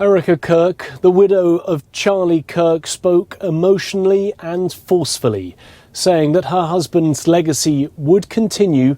Erica Kirk, the widow of Charlie Kirk, spoke emotionally and forcefully, saying that her husband's legacy would continue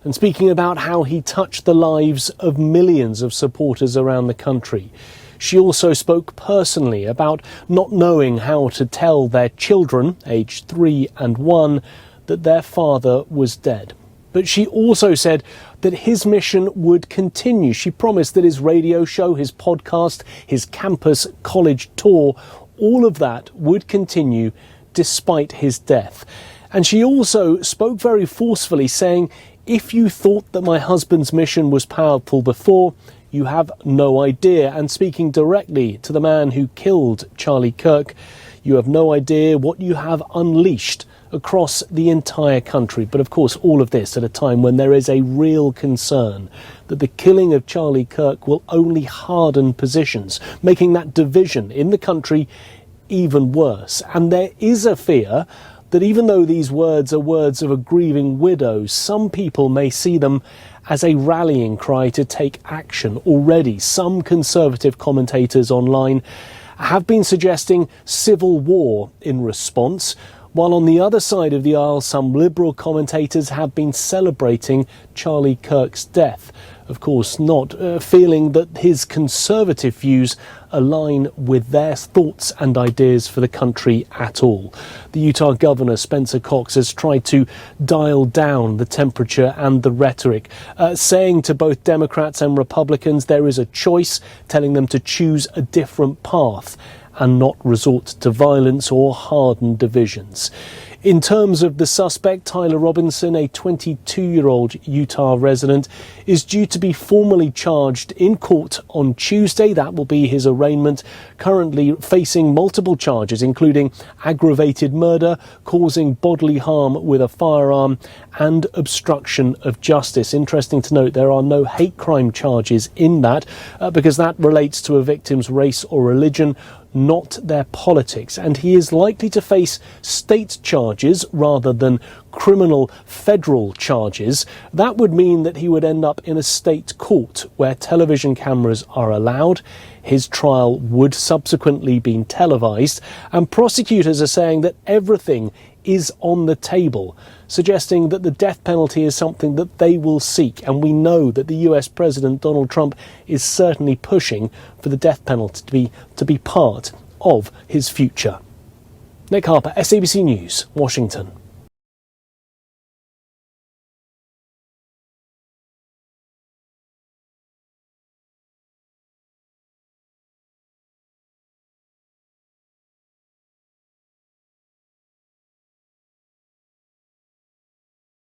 and speaking about how he touched the lives of millions of supporters around the country. She also spoke personally about not knowing how to tell their children, aged 3 and 1, that their father was dead. But she also said that his mission would continue. She promised that his radio show, his podcast, his campus college tour, all of that would continue despite his death. And she also spoke very forcefully, saying, if you thought that my husband's mission was powerful before, you have no idea. And speaking directly to the man who killed Charlie Kirk, you have no idea what you have unleashed across the entire country. But of course, all of this at a time when there is a real concern that the killing of Charlie Kirk will only harden positions, making that division in the country even worse. And there is a fear that even though these words are words of a grieving widow, some people may see them as a rallying cry to take action. Already, some conservative commentators online have been suggesting civil war in response, while on the other side of the aisle, some liberal commentators have been celebrating Charlie Kirk's death. Of course, not feeling that his conservative views align with their thoughts and ideas for the country at all. The Utah Governor, Spencer Cox, has tried to dial down the temperature and the rhetoric, saying to both Democrats and Republicans there is a choice, telling them to choose a different path and not resort to violence or harden divisions. In terms of the suspect, Tyler Robinson, a 22-year-old Utah resident, is due to be formally charged in court on Tuesday. That will be his arraignment, currently facing multiple charges, including aggravated murder, causing bodily harm with a firearm, and obstruction of justice. Interesting to note, there are no hate crime charges in that, because that relates to a victim's race or religion, not their politics, and he is likely to face state charges rather than criminal federal charges. That would mean that he would end up in a state court where television cameras are allowed. His trial would subsequently be televised, and prosecutors are saying that everything is on the table, suggesting that the death penalty is something that they will seek. And we know that the US President Donald Trump is certainly pushing for the death penalty to be part of his future. Nick Harper, SABC News, Washington.